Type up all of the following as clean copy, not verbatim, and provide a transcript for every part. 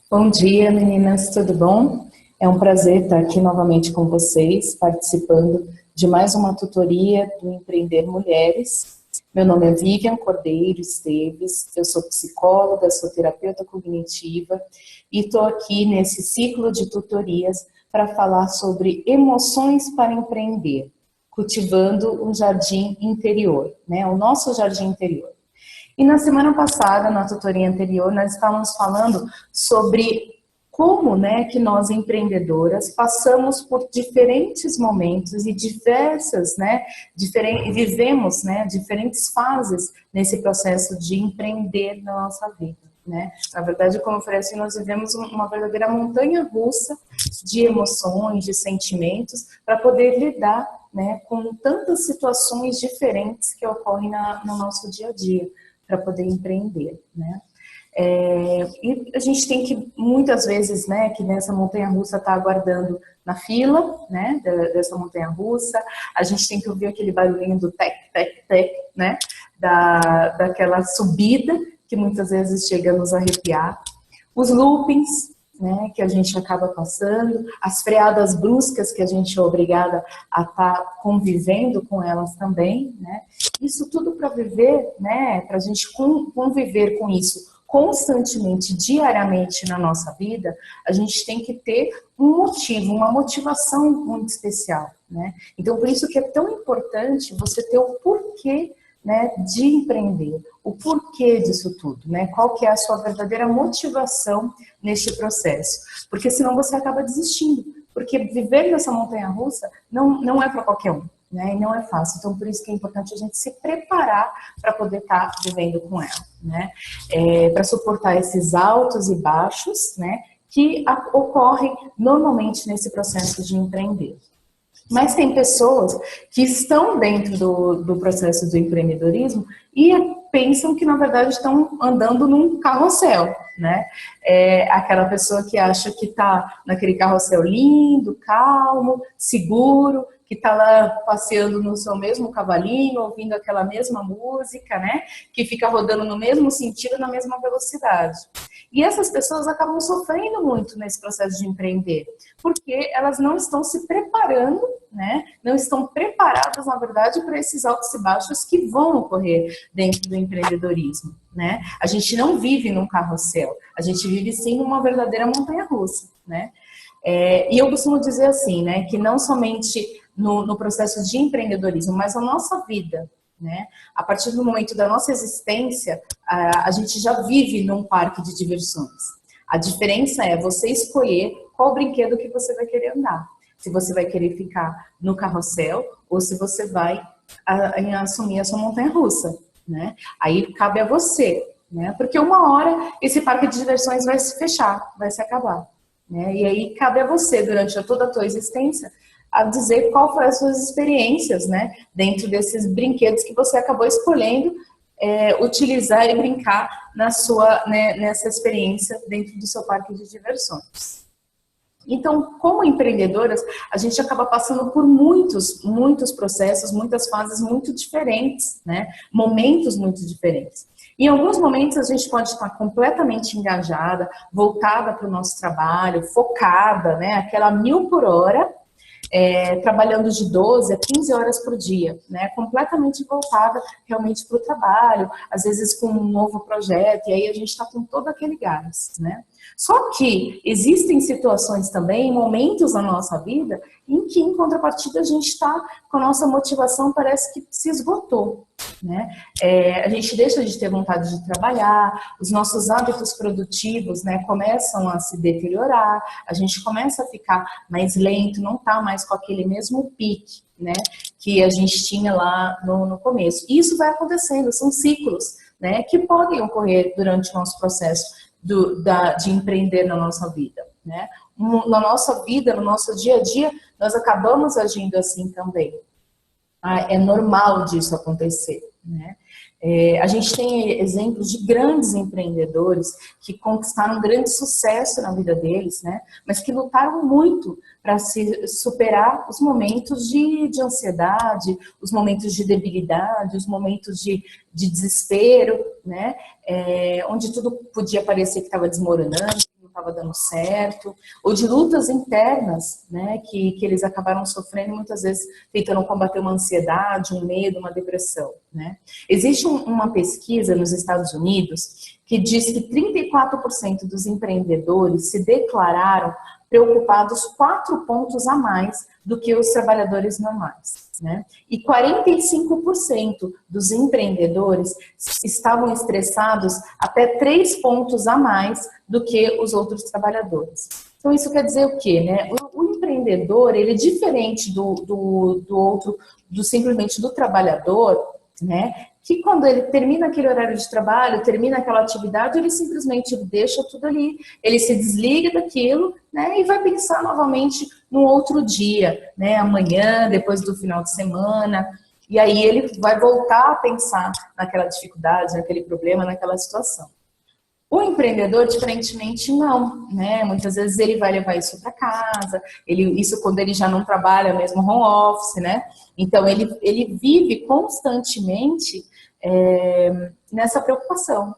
Bom dia, meninas, tudo bom? É um prazer estar aqui novamente com vocês, participando de mais uma tutoria do Empreender Mulheres. Meu nome é Vivian Cordeiro Esteves, eu sou psicóloga, sou terapeuta cognitiva e estou aqui nesse ciclo de tutorias para falar sobre emoções para empreender, cultivando um jardim interior, né? O nosso jardim interior. E na semana passada, na tutoria anterior, nós estávamos falando sobre como, né, que nós empreendedoras passamos por diferentes momentos e vivemos, né, diferentes fases nesse processo de empreender na nossa vida, né? Na verdade, como eu falei assim, nós vivemos uma verdadeira montanha-russa de emoções, de sentimentos, para poder lidar, né, com tantas situações diferentes que ocorrem no nosso dia a dia, para poder empreender, né? E a gente tem que, muitas vezes, né, que nessa montanha-russa está aguardando na fila, né, dessa montanha-russa, a gente tem que ouvir aquele barulhinho do tec, tec, tec, né, daquela subida, que muitas vezes chega a nos arrepiar, os loopings, né, que a gente acaba passando, as freadas bruscas que a gente é obrigada a estar convivendo com elas também, né? Isso tudo para viver, né, para a gente conviver com isso constantemente, diariamente na nossa vida, a gente tem que ter um motivo, uma motivação muito especial, né? Então, por isso que é tão importante você ter o porquê, né, de empreender, o porquê disso tudo, né? Qual que é a sua verdadeira motivação neste processo? Porque senão você acaba desistindo, porque viver nessa montanha-russa não é para qualquer um, né? E não é fácil. Então, por isso que é importante a gente se preparar para poder estar vivendo com ela, né? Para suportar esses altos e baixos, né, que ocorrem normalmente nesse processo de empreender. Mas tem pessoas que estão dentro do processo do empreendedorismo e pensam que, na verdade, estão andando num carrossel, né? Aquela pessoa que acha que está naquele carrossel lindo, calmo, seguro, que está lá passeando no seu mesmo cavalinho, ouvindo aquela mesma música, né? Que fica rodando no mesmo sentido, na mesma velocidade. E essas pessoas acabam sofrendo muito nesse processo de empreender, porque elas não estão se preparando, né? Não estão preparadas, na verdade, para esses altos e baixos que vão ocorrer dentro do empreendedorismo, né? A gente não vive num carrossel, a gente vive sim numa verdadeira montanha-russa, né? E eu costumo dizer assim, né, que não somente no processo de empreendedorismo, mas na nossa vida, né? A partir do momento da nossa existência, a gente já vive num parque de diversões. A diferença é você escolher qual brinquedo que você vai querer andar. Se você vai querer ficar no carrossel ou se você vai assumir a sua montanha-russa, né? Aí cabe a você, né? Porque uma hora esse parque de diversões vai se fechar, vai se acabar, né? E aí cabe a você, durante toda a tua existência, a dizer qual foram as suas experiências, né, dentro desses brinquedos que você acabou escolhendo utilizar e brincar nessa experiência dentro do seu parque de diversões. Então, como empreendedoras, a gente acaba passando por muitos processos, muitas fases muito diferentes, né, momentos muito diferentes. Em alguns momentos a gente pode estar completamente engajada, voltada para o nosso trabalho, focada, né, aquela 1000 por hora, trabalhando de 12 a 15 horas por dia, né? Completamente voltada realmente para o trabalho, às vezes com um novo projeto, e aí a gente está com todo aquele gás, né? Só que existem situações também, momentos na nossa vida, em que, em contrapartida, a gente está com a nossa motivação, parece que se esgotou, né? A gente deixa de ter vontade de trabalhar, os nossos hábitos produtivos, né, começam a se deteriorar, a gente começa a ficar mais lento, não está mais com aquele mesmo pique, né, que a gente tinha lá no começo. E isso vai acontecendo, são ciclos, né, que podem ocorrer durante o nosso processo de empreender na nossa vida, né? Na nossa vida, no nosso dia a dia, nós acabamos agindo assim também. É normal disso acontecer, né? A gente tem exemplos de grandes empreendedores que conquistaram grande sucesso na vida deles, né? Mas que lutaram muito para se superar os momentos de ansiedade, os momentos de debilidade, os momentos de desespero, né? Onde tudo podia parecer que estava desmoronando, estava dando certo, ou de lutas internas, né, que eles acabaram sofrendo, muitas vezes tentando combater uma ansiedade, um medo, uma depressão, né. Existe uma pesquisa nos Estados Unidos que diz que 34% dos empreendedores se declararam preocupados 4 pontos a mais do que os trabalhadores normais, né? E 45% dos empreendedores estavam estressados até 3 pontos a mais do que os outros trabalhadores. Então isso quer dizer o quê, né? O empreendedor, ele é diferente do outro, simplesmente do trabalhador, né? Que quando ele termina aquele horário de trabalho, termina aquela atividade, ele simplesmente deixa tudo ali, ele se desliga daquilo, né, e vai pensar novamente no outro dia, né, amanhã, depois do final de semana, e aí ele vai voltar a pensar naquela dificuldade, naquele problema, naquela situação. O empreendedor, diferentemente, não, né? Muitas vezes ele vai levar isso para casa, isso quando ele já não trabalha mesmo home office, né? Então, ele vive constantemente nessa preocupação.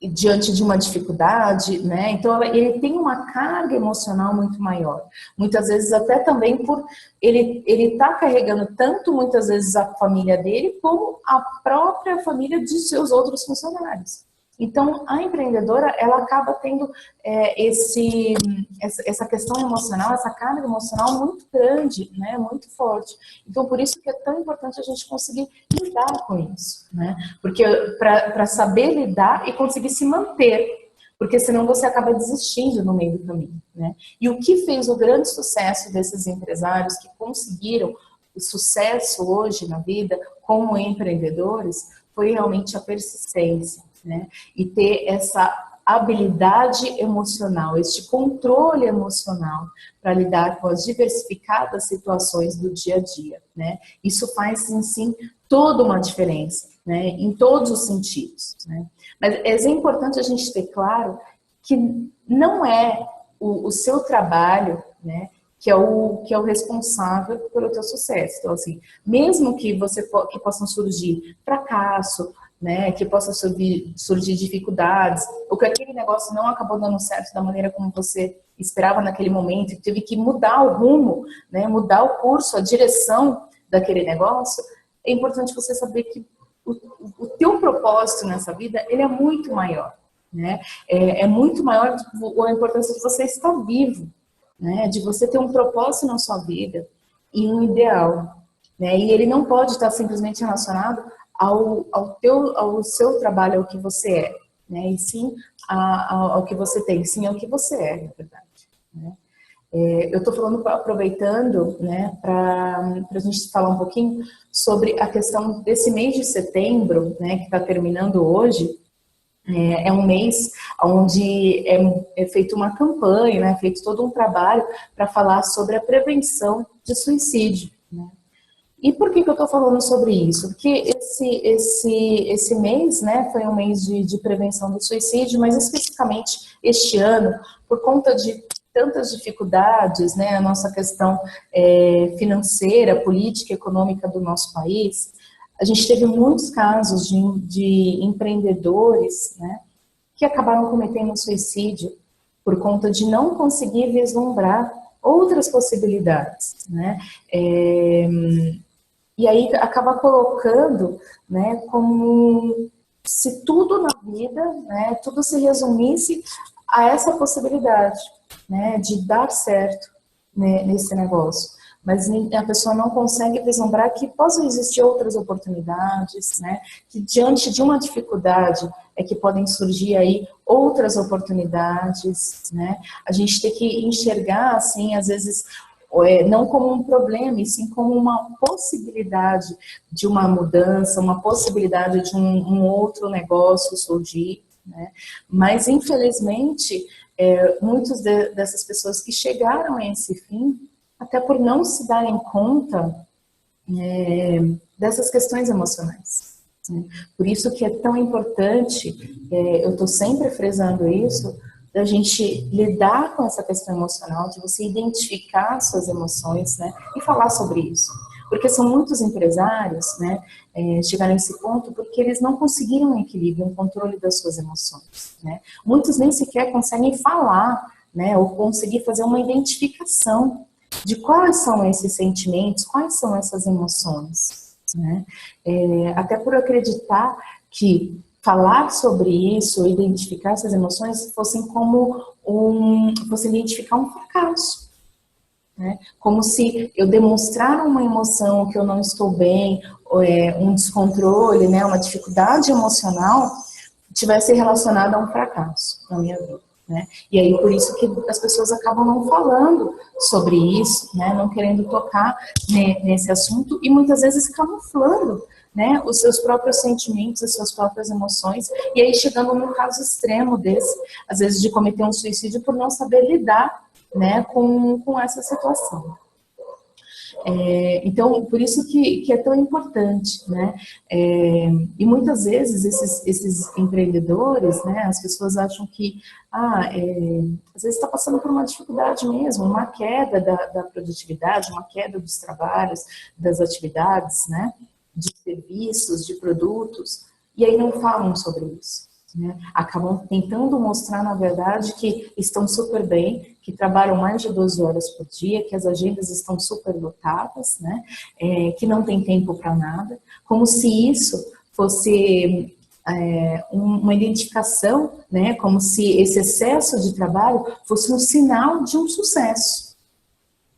Diante de uma dificuldade, né? Então, ele tem uma carga emocional muito maior. Muitas vezes, até também por ele tá carregando tanto, muitas vezes, a família dele, como a própria família de seus outros funcionários. Então, a empreendedora, ela acaba tendo essa questão emocional, essa carga emocional muito grande, né, muito forte. Então, por isso que é tão importante a gente conseguir lidar com isso, né? Porque para saber lidar e conseguir se manter, porque senão você acaba desistindo no meio do caminho, né? E o que fez o grande sucesso desses empresários que conseguiram o sucesso hoje na vida como empreendedores foi realmente a persistência, né? E ter essa habilidade emocional, este controle emocional para lidar com as diversificadas situações do dia a dia, né? Isso faz, sim, toda uma diferença, né? Em todos os sentidos, né? Mas é importante a gente ter claro que não é o seu trabalho, né, que é o responsável pelo teu sucesso. Então, assim, mesmo que que possam surgir fracasso, né, que possa surgir dificuldades, ou que aquele negócio não acabou dando certo da maneira como você esperava naquele momento, e teve que mudar o rumo, né, mudar o curso, a direção daquele negócio, é importante você saber que o teu propósito nessa vida, ele é muito maior, né? É muito maior a importância de você estar vivo, né? De você ter um propósito na sua vida e um ideal, né? E ele não pode estar simplesmente relacionado ao seu trabalho, ao que você é, né? E sim ao que você tem, sim ao que você é, na verdade, né? Eu estou falando, aproveitando, né, para a gente falar um pouquinho sobre a questão desse mês de setembro, né, que está terminando hoje. É um mês onde é feita uma campanha, né, feito todo um trabalho para falar sobre a prevenção de suicídio, né? E por que eu estou falando sobre isso? Porque esse mês, né, foi um mês de prevenção do suicídio, mas especificamente este ano, por conta de tantas dificuldades, né, a nossa questão financeira, política, econômica do nosso país, a gente teve muitos casos de empreendedores, né, que acabaram cometendo suicídio por conta de não conseguir vislumbrar outras possibilidades, né? E aí acaba colocando, né, como se tudo na vida, né, tudo se resumisse a essa possibilidade, né, de dar certo, né, nesse negócio. Mas a pessoa não consegue vislumbrar que possam existir outras oportunidades, né, que diante de uma dificuldade é que podem surgir aí outras oportunidades, né. A gente tem que enxergar, assim, às vezes, não como um problema, e sim como uma possibilidade de uma mudança, uma possibilidade de um outro negócio surgir, né? Mas, infelizmente, muitas dessas pessoas que chegaram a esse fim, até por não se darem conta dessas questões emocionais, né? Por isso que é tão importante, eu estou sempre frisando isso, da gente lidar com essa questão emocional, de você identificar suas emoções, né, e falar sobre isso. Porque são muitos empresários, né, chegaram a esse ponto porque eles não conseguiram um equilíbrio, um controle das suas emoções, né? Muitos nem sequer conseguem falar, né, ou conseguir fazer uma identificação de quais são esses sentimentos, quais são essas emoções, né? Até por acreditar que falar sobre isso, identificar essas emoções, fossem identificar um fracasso, né? Como se eu demonstrar uma emoção que eu não estou bem, um descontrole, né, uma dificuldade emocional, tivesse relacionada a um fracasso na minha vida, né? E aí por isso que as pessoas acabam não falando sobre isso, né, não querendo tocar nesse assunto e muitas vezes camuflando, né, os seus próprios sentimentos, as suas próprias emoções, e aí chegando num caso extremo desse, às vezes de cometer um suicídio por não saber lidar, né, com essa situação. Então, por isso que é tão importante, né? E muitas vezes esses empreendedores, né, as pessoas acham que, às vezes está passando por uma dificuldade mesmo, uma queda da produtividade, uma queda dos trabalhos, das atividades, né, de serviços, de produtos, e aí não falam sobre isso, né? Acabam tentando mostrar, na verdade, que estão super bem, que trabalham mais de 12 horas por dia, que as agendas estão super lotadas, né? Que não tem tempo para nada, como se isso fosse uma identificação, né? Como se esse excesso de trabalho fosse um sinal de um sucesso,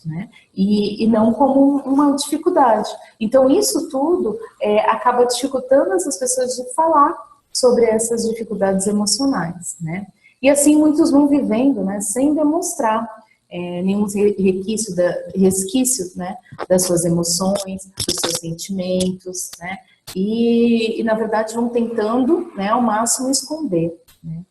né? E não como uma dificuldade. Então, isso tudo acaba dificultando essas pessoas de falar sobre essas dificuldades emocionais, né? E assim muitos vão vivendo, né, sem demonstrar nenhum resquício, né, das suas emoções, dos seus sentimentos, né? E na verdade vão tentando, né, ao máximo esconder, né?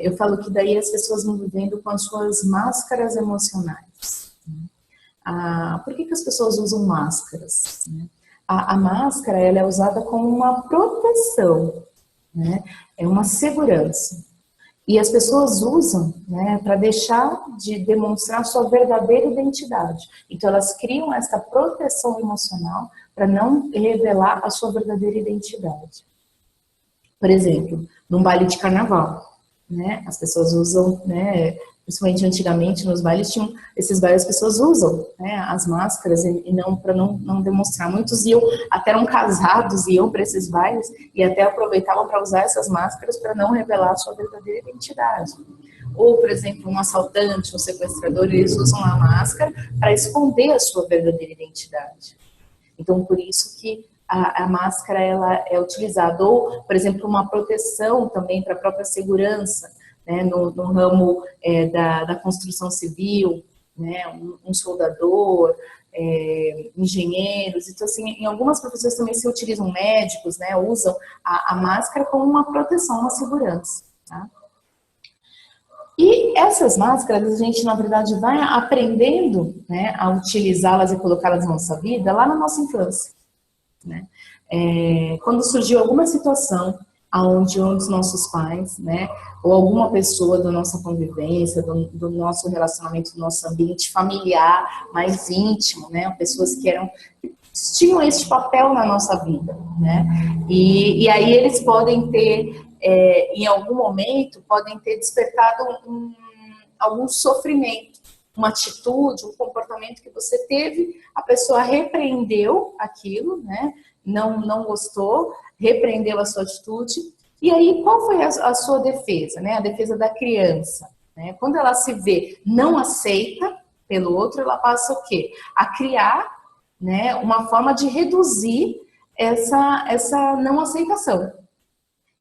Eu falo que daí as pessoas vão vivendo com as suas máscaras emocionais, né? Por que as pessoas usam máscaras, né? A máscara, ela é usada como uma proteção, né? É uma segurança. E as pessoas usam, né, para deixar de demonstrar sua verdadeira identidade. Então elas criam essa proteção emocional para não revelar a sua verdadeira identidade. Por exemplo, num baile de carnaval, né, as pessoas usam, né, principalmente antigamente nos bailes, esses bailes as pessoas usam, né, as máscaras e não para não demonstrar. Muitos até eram casados, iam para esses bailes e até aproveitavam para usar essas máscaras para não revelar a sua verdadeira identidade. Ou, por exemplo, um assaltante, um sequestrador, eles usam a máscara para esconder a sua verdadeira identidade. Então, por isso que a máscara ela é utilizada. Ou, por exemplo, uma proteção também para a própria segurança, né, no ramo da construção civil, né, um soldador, engenheiros. Então, assim, em algumas profissões também se utilizam médicos, né, usam a máscara como uma proteção, uma segurança, tá? E essas máscaras, a gente, na verdade, vai aprendendo, né, a utilizá-las e colocá-las na nossa vida lá na nossa infância, né? Quando surgiu alguma situação onde um dos nossos pais, né, ou alguma pessoa da nossa convivência, do nosso relacionamento, do nosso ambiente familiar mais íntimo, né, pessoas que tinham esse papel na nossa vida, né, e aí eles podem ter, em algum momento, podem ter despertado algum sofrimento, uma atitude, um comportamento que você teve, a pessoa repreendeu aquilo, né, não gostou, repreendeu a sua atitude, e aí qual foi a sua defesa, né? A defesa da criança, né? Quando ela se vê não aceita pelo outro, ela passa o quê? A criar, né, uma forma de reduzir essa não aceitação.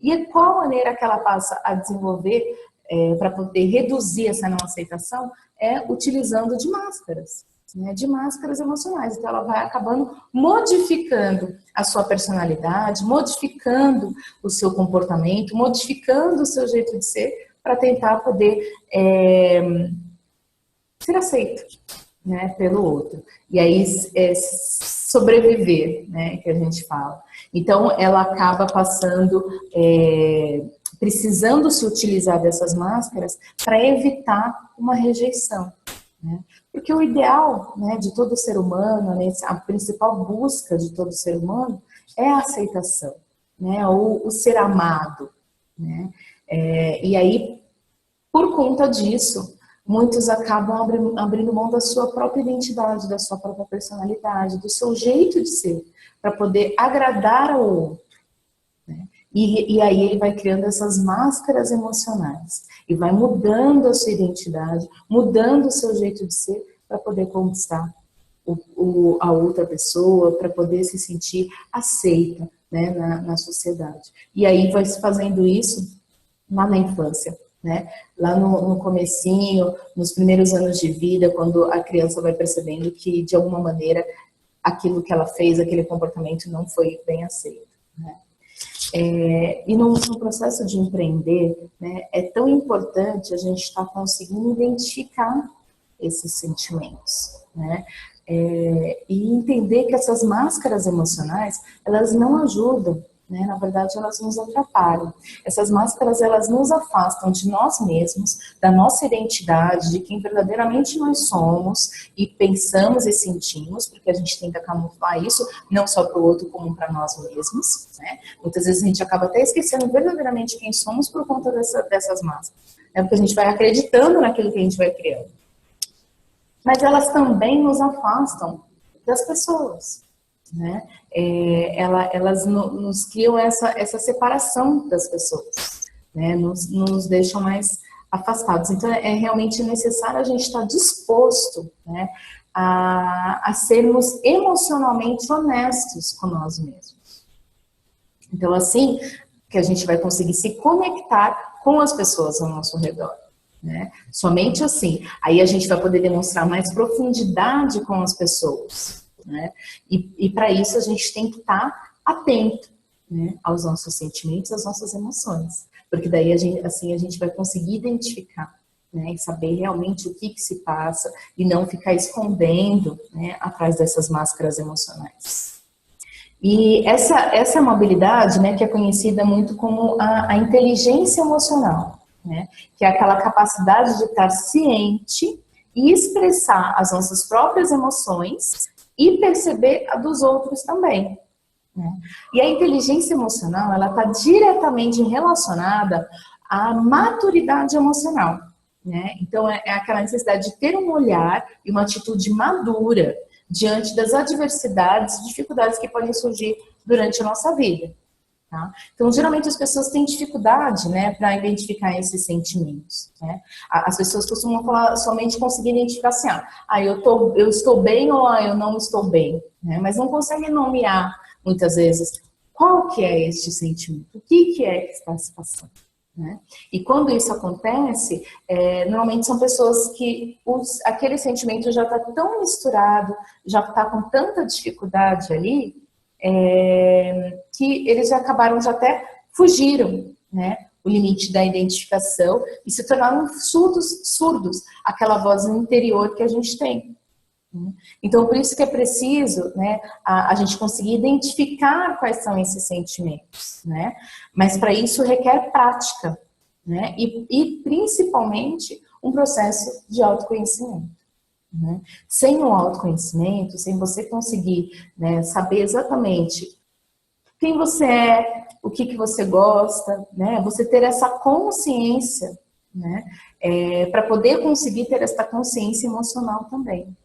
E qual maneira que ela passa a desenvolver para poder reduzir essa não aceitação? Utilizando de máscaras, né, de máscaras emocionais. Então ela vai acabando modificando a sua personalidade, modificando o seu comportamento, modificando o seu jeito de ser para tentar poder ser aceito, né, pelo outro. E aí sobreviver, né, que a gente fala. Então ela acaba passando, precisando se utilizar dessas máscaras para evitar uma rejeição. né? Porque o ideal, né, de todo ser humano, né, a principal busca de todo ser humano é a aceitação, né, o ser amado, né? E aí, por conta disso, muitos acabam abrindo mão da sua própria identidade, da sua própria personalidade, do seu jeito de ser, para poder agradar ao outro, né? E aí ele vai criando essas máscaras emocionais e vai mudando a sua identidade, mudando o seu jeito de ser para poder conquistar a outra pessoa, para poder se sentir aceita, né, na sociedade. E aí vai se fazendo isso lá na infância, né? Lá no comecinho, nos primeiros anos de vida, quando a criança vai percebendo que, de alguma maneira, aquilo que ela fez, aquele comportamento não foi bem aceito, né? E no processo de empreender, né, é tão importante a gente estar conseguindo identificar esses sentimentos, né? E entender que essas máscaras emocionais, elas não ajudam, né? Na verdade, elas nos atrapalham. Essas máscaras, elas nos afastam de nós mesmos, da nossa identidade, de quem verdadeiramente nós somos e pensamos e sentimos, porque a gente tenta camuflar isso, não só para o outro, como para nós mesmos, né? Muitas vezes a gente acaba até esquecendo verdadeiramente quem somos por conta dessas máscaras, né? Porque a gente vai acreditando naquilo que a gente vai criando. Mas elas também nos afastam das pessoas, né? Elas nos criam essa separação das pessoas, né? Nos deixam mais afastados. Então, é realmente necessário a gente estar disposto, né, a sermos emocionalmente honestos com nós mesmos. Então, assim que a gente vai conseguir se conectar com as pessoas ao nosso redor, né? Somente assim. Aí a gente vai poder demonstrar mais profundidade com as pessoas, né? E para isso a gente tem que estar atento, né, aos nossos sentimentos, às nossas emoções. Porque daí a gente vai conseguir identificar, né, e saber realmente o que se passa e não ficar escondendo, né, atrás dessas máscaras emocionais. E essa é uma habilidade, né, que é conhecida muito como a inteligência emocional, né, que é aquela capacidade de estar ciente e expressar as nossas próprias emoções e perceber a dos outros também, né? E a inteligência emocional, ela está diretamente relacionada à maturidade emocional, né? Então, é aquela necessidade de ter um olhar e uma atitude madura diante das adversidades e dificuldades que podem surgir durante a nossa vida. Tá? Então, geralmente as pessoas têm dificuldade, né, para identificar esses sentimentos, né? As pessoas costumam falar, somente conseguir identificar assim, eu estou bem ou eu não estou bem, né? Mas não conseguem nomear, muitas vezes, qual que é este sentimento, o que é que está se passando, né? E quando isso acontece, normalmente são pessoas que aquele sentimento já está tão misturado, já está com tanta dificuldade ali, que eles já fugiram, né, o limite da identificação e se tornaram surdos àquela voz interior que a gente tem. Então, por isso que é preciso, né, a gente conseguir identificar quais são esses sentimentos, né? Mas para isso requer prática, né? E principalmente um processo de autoconhecimento. Né? Sem o autoconhecimento, sem você conseguir, né, saber exatamente quem você é, o que você gosta, né? Você ter essa consciência, né, para poder conseguir ter essa consciência emocional também.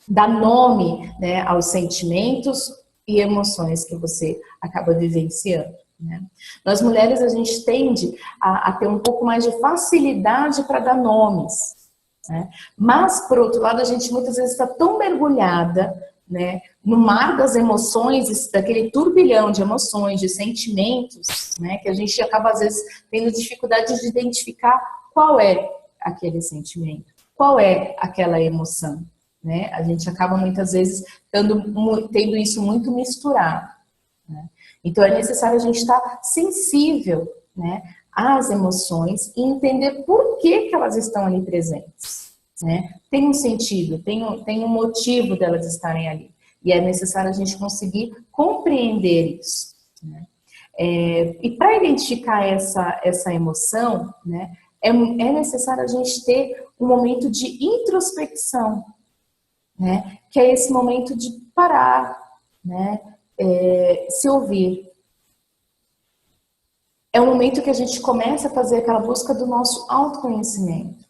Dar nome, né, aos sentimentos e emoções que você acaba vivenciando, né? Nós mulheres, a gente tende a ter um pouco mais de facilidade para dar nomes, né? Mas, por outro lado, a gente muitas vezes está tão mergulhada, né, no mar das emoções, daquele turbilhão de emoções, de sentimentos, né, que a gente acaba, às vezes, tendo dificuldade de identificar qual é aquele sentimento, qual é aquela emoção, né? A gente acaba, muitas vezes, tendo isso muito misturado, né? Então, é necessário a gente estar sensível, né, às emoções e entender por que elas estão ali presentes, né? Tem um sentido, tem um motivo delas estarem ali. E é necessário a gente conseguir compreender isso, né? E para identificar essa emoção, né, é necessário a gente ter um momento de introspecção, né? Que é esse momento de parar, né? Se ouvir. É um momento que a gente começa a fazer aquela busca do nosso autoconhecimento,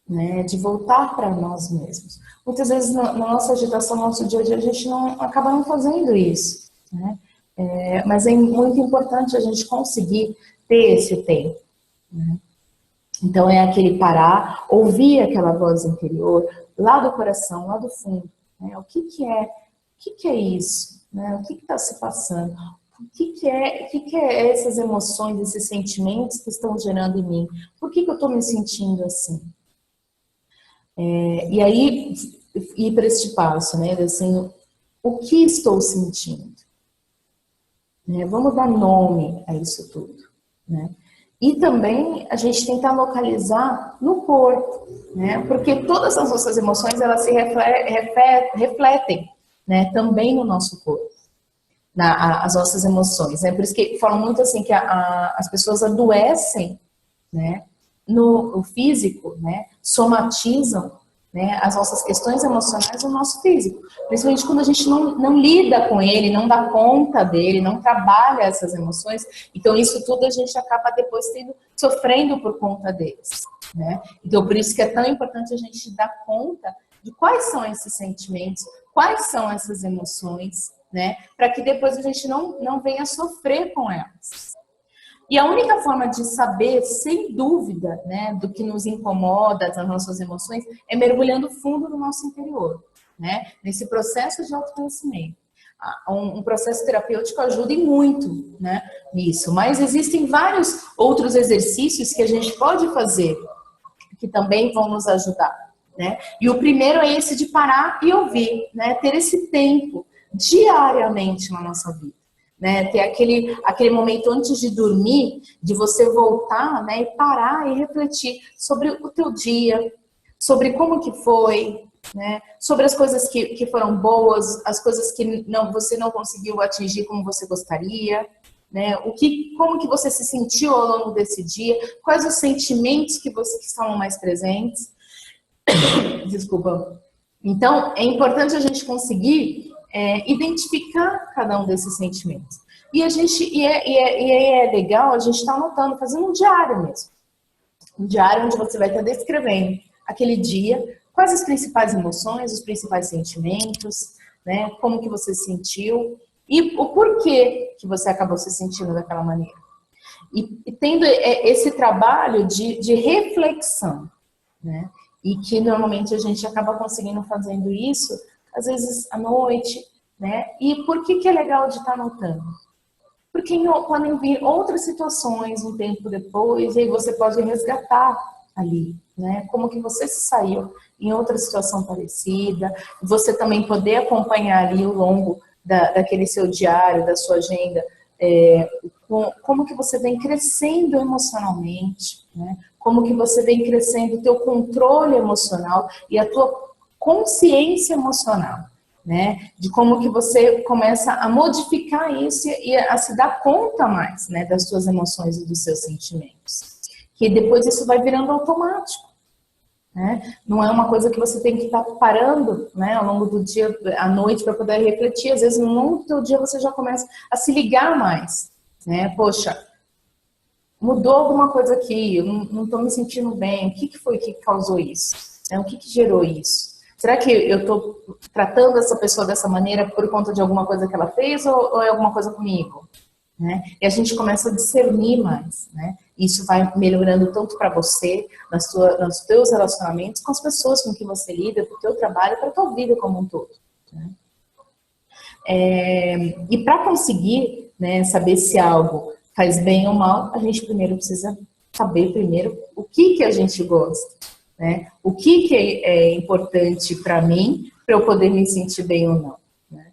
né? De voltar para nós mesmos. Muitas vezes na nossa agitação, no nosso dia a dia, a gente acaba não fazendo isso, né? Mas é muito importante a gente conseguir ter esse tempo, né? Então é aquele parar, ouvir aquela voz interior, lá do coração, lá do fundo, né? O que é isso? Né? O que está se passando? O que é essas emoções, esses sentimentos que estão gerando em mim? Por que eu estou me sentindo assim? E aí, ir para este passo, né? Assim, o que estou sentindo? Né? Vamos dar nome a isso tudo, né? E também a gente tentar localizar no corpo, né? Porque todas as nossas emoções, elas se refletem, né? Também no nosso corpo, as nossas emoções, né? Por isso que falam muito assim que as pessoas adoecem, né? No físico, né? Somatizam, né? As nossas questões emocionais no nosso físico. Principalmente quando a gente não lida com ele, não dá conta dele, não trabalha essas emoções. Então isso tudo a gente acaba depois sofrendo por conta deles, né? Então por isso que é tão importante a gente dar conta de quais são esses sentimentos, quais são essas emoções, né? Para que depois a gente não venha sofrer com elas. E a única forma de saber, sem dúvida, né, do que nos incomoda, das nossas emoções, é mergulhando fundo no nosso interior, né? Nesse processo de autoconhecimento. Um processo terapêutico ajuda e muito, né, nisso. Mas existem vários outros exercícios que a gente pode fazer, que também vão nos ajudar, né? E o primeiro é esse de parar e ouvir, né? Ter esse tempo diariamente na nossa vida. Né, ter aquele momento antes de dormir, de você voltar, né, e parar e refletir sobre o teu dia, sobre como que foi, né, sobre as coisas que foram boas, as coisas que você não conseguiu atingir como você gostaria, né, como que você se sentiu ao longo desse dia, quais os sentimentos que estavam mais presentes. Desculpa. Então, é importante a gente conseguir identificar cada um desses sentimentos. E é legal a gente estar anotando, fazendo um diário mesmo. Um diário onde você vai estar descrevendo aquele dia, quais as principais emoções, os principais sentimentos, né? Como que você se sentiu e o porquê que você acabou se sentindo daquela maneira. E tendo esse trabalho de reflexão, né? E que normalmente a gente acaba conseguindo fazendo isso, às vezes à noite, né? E por que é legal de estar anotando? Porque podem vir outras situações um tempo depois, e aí você pode resgatar ali, né? Como que você se saiu em outra situação parecida, você também poder acompanhar ali ao longo daquele seu diário, da sua agenda, como que você vem crescendo emocionalmente, né? Como que você vem crescendo o teu controle emocional e a tua consciência emocional, né? De como que você começa a modificar isso e a se dar conta mais, né, das suas emoções e dos seus sentimentos. Que depois isso vai virando automático, né? Não é uma coisa que você tem que estar parando, né, ao longo do dia, à noite, para poder refletir. Às vezes, no longo do teu dia, você já começa a se ligar mais, né? Poxa, mudou alguma coisa aqui, eu não estou me sentindo bem, o que foi que causou isso? O que gerou isso? Será que eu estou tratando essa pessoa dessa maneira por conta de alguma coisa que ela fez ou é alguma coisa comigo? Né? E a gente começa a discernir mais, né? Isso vai melhorando tanto para você, nos teus relacionamentos, com as pessoas com que você lida, para o teu trabalho, para a tua vida como um todo, né? E para conseguir, né, saber se algo faz bem ou mal, a gente primeiro precisa saber o que a gente gosta, né? O que é importante para mim, para eu poder me sentir bem ou não, né?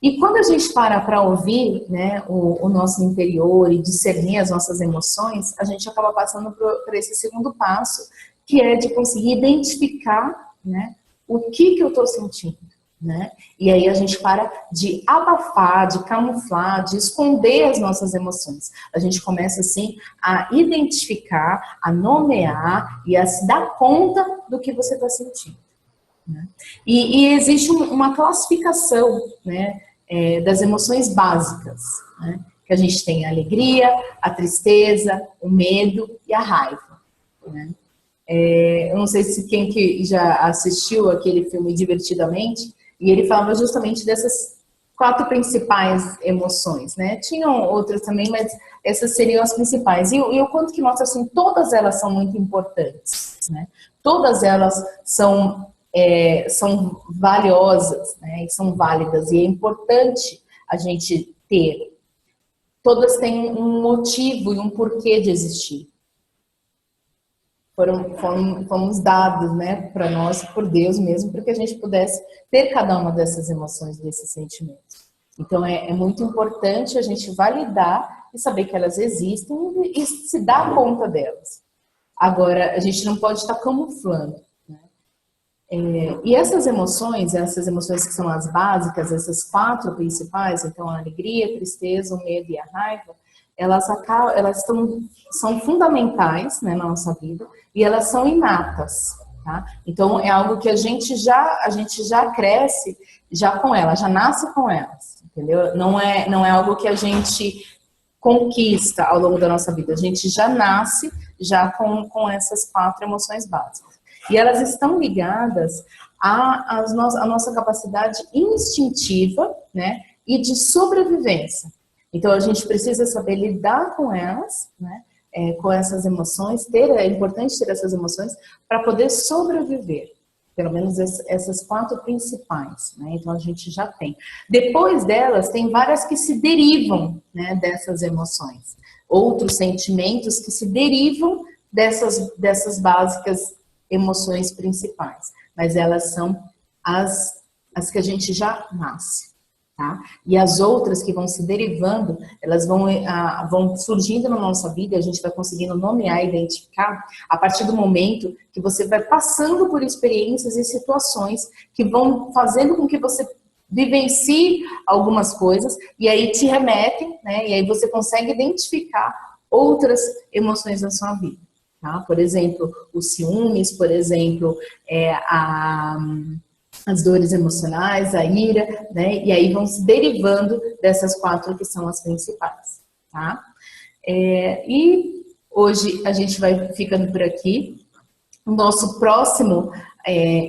E quando a gente para ouvir, né, o nosso interior e discernir as nossas emoções, a gente acaba passando por esse segundo passo, que é de conseguir identificar, né, o que eu estou sentindo. né? E aí a gente para de abafar, de camuflar, de esconder as nossas emoções. A gente começa assim a identificar, a nomear e a se dar conta do que você está sentindo, né? E existe uma classificação, né, das emoções básicas, né? Que a gente tem a alegria, a tristeza, o medo e a raiva, né? Eu não sei se quem que já assistiu aquele filme Divertidamente, e ele falava justamente dessas 4 principais emoções, né? Tinham outras também, mas essas seriam as principais. E o quanto que mostra, assim, todas elas são muito importantes, né? Todas elas são valiosas, né? E são válidas, e é importante a gente ter. Todas têm um motivo e um porquê de existir. Fomos dados, né, para nós, por Deus mesmo, para que a gente pudesse ter cada uma dessas emoções, desses sentimentos. Então, é muito importante a gente validar e saber que elas existem e se dar conta delas. Agora, a gente não pode estar camuflando, né? E essas emoções que são as básicas, essas 4 principais, então a alegria, a tristeza, o medo e a raiva, são fundamentais, né, na nossa vida, e elas são inatas, tá? Então é algo que a gente já cresce já com elas, já nasce com elas, entendeu? Não é algo que a gente conquista ao longo da nossa vida, a gente já nasce já com essas 4 emoções básicas. E elas estão ligadas à nossa capacidade instintiva, né, e de sobrevivência. Então, a gente precisa saber lidar com elas, né? Com essas emoções. É importante ter essas emoções para poder sobreviver. Pelo menos essas 4 principais, né? Então, a gente já tem. Depois delas, tem várias que se derivam, né, dessas emoções. Outros sentimentos que se derivam dessas básicas emoções principais. Mas elas são as que a gente já nasce. Tá? E as outras que vão se derivando, elas vão surgindo na nossa vida, a gente vai conseguindo nomear, identificar, a partir do momento que você vai passando por experiências e situações que vão fazendo com que você vivencie algumas coisas, e aí te remetem, né? E aí você consegue identificar outras emoções da sua vida. Tá? Por exemplo, os ciúmes, por exemplo, as dores emocionais, a ira, né? E aí vão se derivando dessas 4 que são as principais, tá? E hoje a gente vai ficando por aqui. No nosso próximo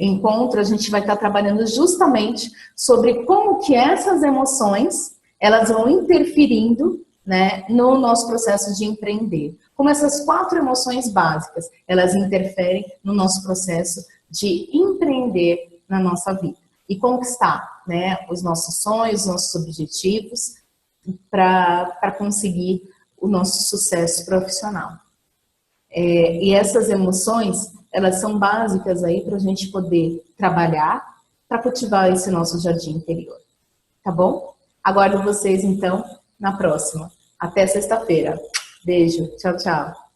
encontro, a gente vai estar trabalhando justamente sobre como que essas emoções, elas vão interferindo, né, no nosso processo de empreender. Como essas 4 emoções básicas, elas interferem no nosso processo de empreender na nossa vida e conquistar, né, os nossos sonhos, os nossos objetivos para conseguir o nosso sucesso profissional. E essas emoções, elas são básicas aí para a gente poder trabalhar para cultivar esse nosso jardim interior. Tá bom? Aguardo vocês então na próxima. Até sexta-feira. Beijo. Tchau, tchau.